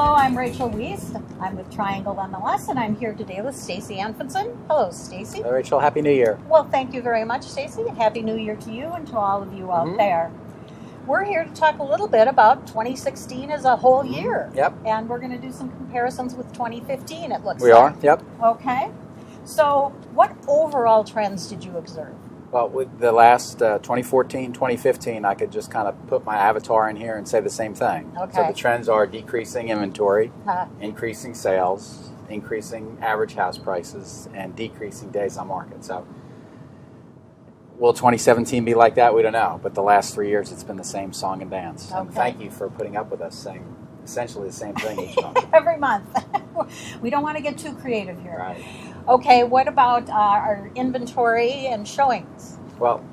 Hello, I'm Rachel Wiest. I'm with Triangle MLS, and I'm here today with Stacy Anfinson. Hello, Stacy. Hello, Rachel. Happy New Year. Well, thank you very much, Stacy. Happy New Year to you and to all of you out there. We're here to talk a little bit about 2016 as a whole year. Yep. And we're going to do some comparisons with 2015, it looks like. We are, yep. Okay. So what overall trends did you observe? Well, with the last 2014, 2015, I could just kind of put my avatar in here and say the same thing. Okay. So the trends are decreasing inventory, increasing sales, increasing average house prices, and decreasing days on market. So will 2017 be like that? We don't know. But the last 3 years, it's been the same song and dance. Okay. And thank you for putting up with us saying essentially the same thing each month. Every month. We don't want to get too creative here. Right. Okay, what about our inventory and showings? Well,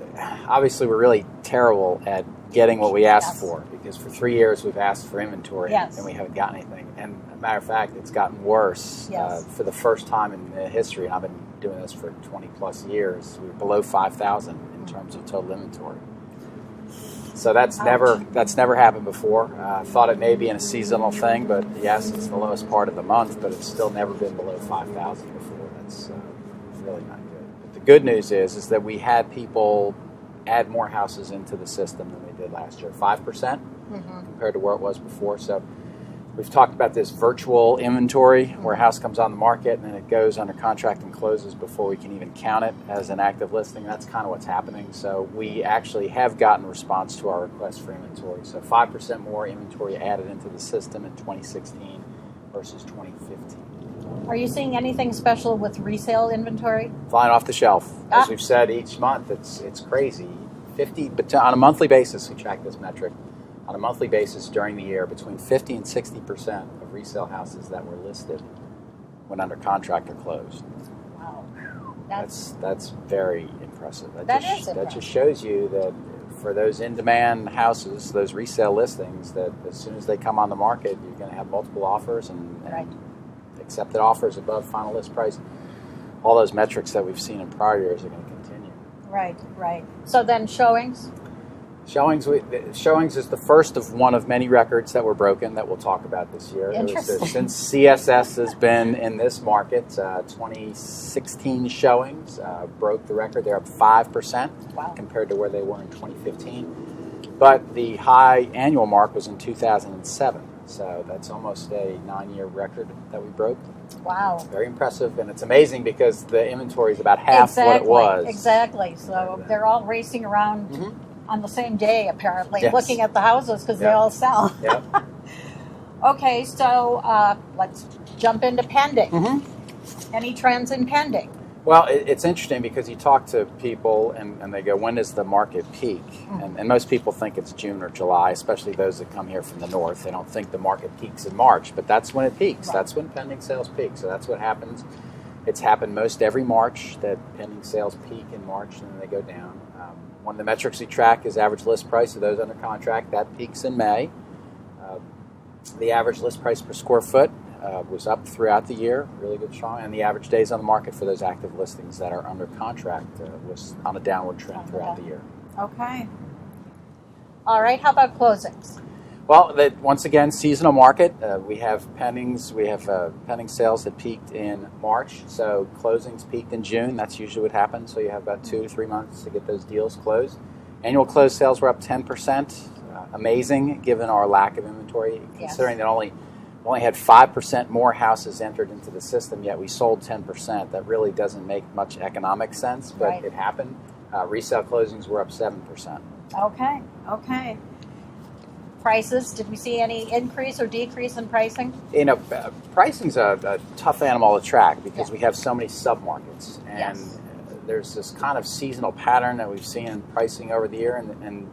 obviously we're really terrible at getting what we asked for, because for 3 years we've asked for inventory and we haven't gotten anything. And as a matter of fact, it's gotten worse for the first time in history, and I've been doing this for 20 plus years. We're below 5,000 in terms of total inventory. So that's never happened before. I thought it may be in a seasonal thing, but yes, it's the lowest part of the month, but it's still never been below 5,000 before. That's really not good. But the good news is that we had people add more houses into the system than we did last year, 5% compared to where it was before. So we've talked about this virtual inventory where a house comes on the market and then it goes under contract and closes before we can even count it as an active listing. That's kind of what's happening. So we actually have gotten response to our request for inventory. So 5% more inventory added into the system in 2016 versus 2015. Are you seeing anything special with resale inventory? Flying off the shelf. As we've said each month, it's crazy. But on a monthly basis, we track this metric. On a monthly basis during the year, between 50 and 60% of resale houses that were listed when under contract are closed. Wow. That's very impressive. That is impressive. That just shows you that for those in-demand houses, those resale listings, that as soon as they come on the market, you're going to have multiple offers and accepted offers above final list price. All those metrics that we've seen in prior years are going to continue. Right. So then showings? Showings is the first of one of many records that were broken that we'll talk about this year. Interesting. Since CSS has been in this market, 2016 showings broke the record. They're up 5% compared to where they were in 2015. But the high annual mark was in 2007. So that's almost a 9-year record that we broke. Wow. Very impressive. And it's amazing because the inventory is about half what it was. Exactly. So they're all racing around on the same day, apparently, looking at the houses because they all sell. Yep. Okay, so let's jump into pending. Any trends in pending? Well, it's interesting because you talk to people and they go, when does the market peak? And most people think it's June or July, especially those that come here from the north. They don't think the market peaks in March, but that's when it peaks. That's when pending sales peak. So that's what happens. It's happened most every March that pending sales peak in March and then they go down. One of the metrics we track is average list price of those under contract. That peaks in May. The average list price per square foot was up throughout the year, really good, strong, and the average days on the market for those active listings that are under contract was on a downward trend throughout the year. Okay. All right, how about closings? Well, once again, seasonal market. We have pendings. We have pending sales that peaked in March, so closings peaked in June. That's usually what happens. So you have about 2 to 3 months to get those deals closed. Annual closed sales were up 10%. Amazing, given our lack of inventory, considering that we only had 5% more houses entered into the system, yet we sold 10%. That really doesn't make much economic sense, but it happened. Resale closings were up 7%. Okay. Prices, did we see any increase or decrease in pricing? Pricing's a tough animal to track because we have so many submarkets, and there's this kind of seasonal pattern that we've seen in pricing over the year, and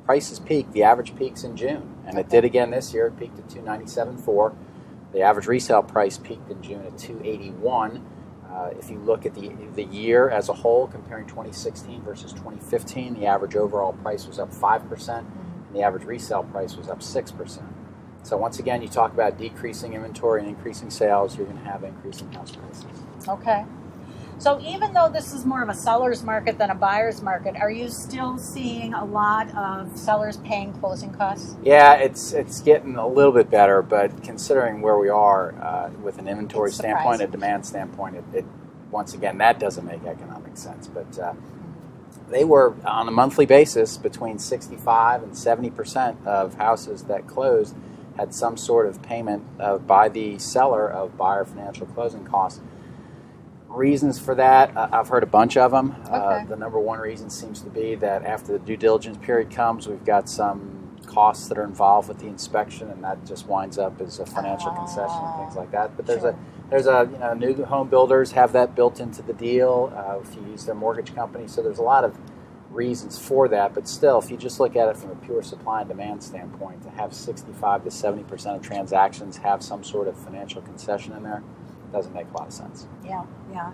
prices peak. The average peaks in June, and it did again this year. It peaked at $297.4. The average resale price peaked in June at $281. If you look at the year as a whole, comparing 2016 versus 2015, the average overall price was up 5%. And the average resale price was up 6%. So once again, you talk about decreasing inventory and increasing sales, you're going to have increasing house prices. Okay. So even though this is more of a seller's market than a buyer's market, are you still seeing a lot of sellers paying closing costs? Yeah, it's getting a little bit better, but considering where we are with an inventory standpoint, a demand standpoint, it once again, that doesn't make economic sense. But they were, on a monthly basis, between 65 and 70% of houses that closed had some sort of payment by the seller of buyer financial closing costs. Reasons for that, I've heard a bunch of them. Okay. The number one reason seems to be that after the due diligence period comes, we've got some costs that are involved with the inspection, and that just winds up as a financial concession and things like that. But there's a new home builders have that built into the deal if you use their mortgage company. So there's a lot of reasons for that. But still, if you just look at it from a pure supply and demand standpoint, to have 65 to 70% of transactions have some sort of financial concession in there, doesn't make a lot of sense. Yeah,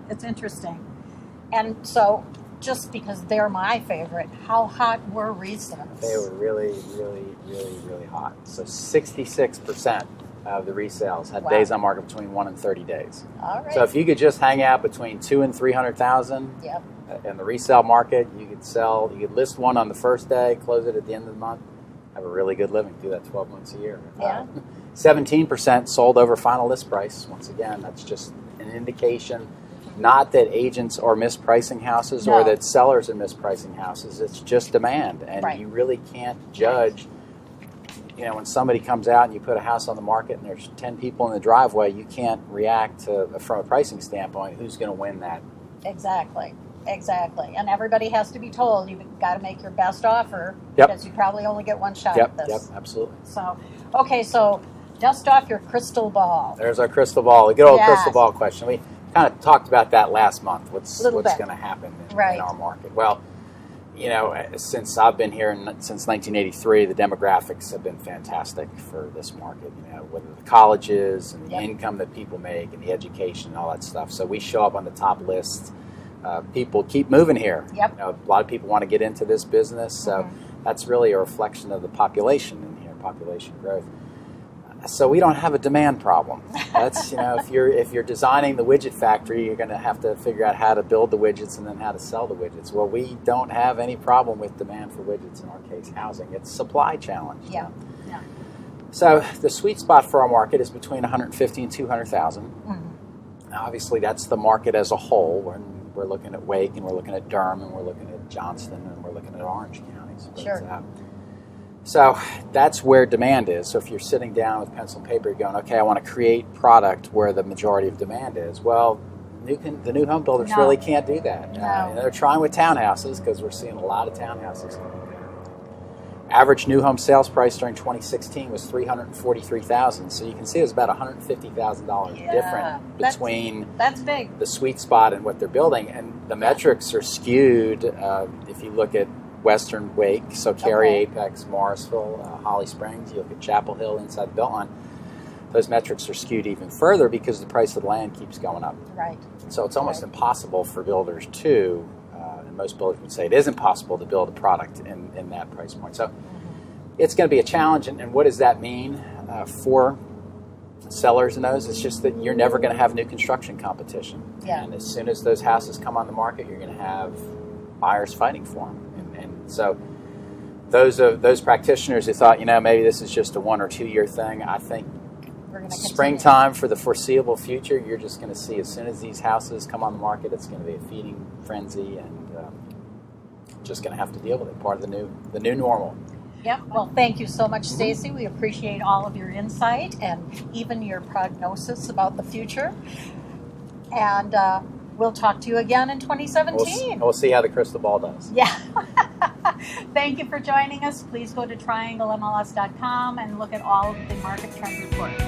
it's interesting. And so, just because they're my favorite, how hot were resales? They were really, really, really, really hot. So 66% of the resales had days on market between 1 and 30 days. All right. So if you could just hang out between 2 and 300,000 in the resale market, you could list one on the first day, close it at the end of the month, have a really good living, do that 12 months a year. Yeah. 17% sold over final list price. Once again, that's just an indication, not that agents are mispricing houses or that sellers are mispricing houses. It's just demand, and you really can't judge. When somebody comes out and you put a house on the market and there's 10 people in the driveway, you can't react to, from a pricing standpoint, who's going to win that. Exactly. And everybody has to be told you've got to make your best offer because you probably only get one shot at this. Yep, absolutely. So, okay, so dust off your crystal ball. There's our crystal ball, a good old crystal ball question. We kind of talked about that last month. What's going to happen in our market? Well, since I've been here since 1983, the demographics have been fantastic for this market. Whether the colleges and the income that people make and the education and all that stuff. So we show up on the top list. People keep moving here. Yep. A lot of people want to get into this business. So that's really a reflection of the population in here, population growth. So we don't have a demand problem. That's if you're designing the widget factory, you're going to have to figure out how to build the widgets and then how to sell the widgets. Well, we don't have any problem with demand for widgets in our case, housing. It's supply challenge. Yeah. So the sweet spot for our market is between 150 and 200,000. Now, obviously, that's the market as a whole. We're looking at Wake, and we're looking at Durham, and we're looking at Johnston, and we're looking at Orange counties. Sure. So that's where demand is. So if you're sitting down with pencil and paper, you're going, okay, I want to create product where the majority of demand is. Well, the new home builders really can't do that. They're trying with townhouses because we're seeing a lot of townhouses coming there. Average new home sales price during 2016 was $343,000. So you can see there's about $150,000 different between that's big. The sweet spot and what they're building. And the metrics are skewed if you look at Western Wake, so Cary, Apex, Morrisville, Holly Springs, you look at Chapel Hill inside the Beltline, those metrics are skewed even further because the price of the land keeps going up. Right. So it's almost impossible for builders to, and most builders would say it is impossible to build a product in that price point. So it's going to be a challenge, and what does that mean for sellers and those? It's just that you're never going to have new construction competition. Yeah. And as soon as those houses come on the market, you're going to have buyers fighting for them. And so those practitioners who thought, maybe this is just a 1 or 2 year thing, I think springtime for the foreseeable future, you're just going to see as soon as these houses come on the market, it's going to be a feeding frenzy, and just going to have to deal with it. Part of the new normal. Yep. Well, thank you so much, Stacy. We appreciate all of your insight and even your prognosis about the future. And we'll talk to you again in 2017. We'll see how the crystal ball does. Yeah. Thank you for joining us. Please go to trianglemls.com and look at all of the market trend reports.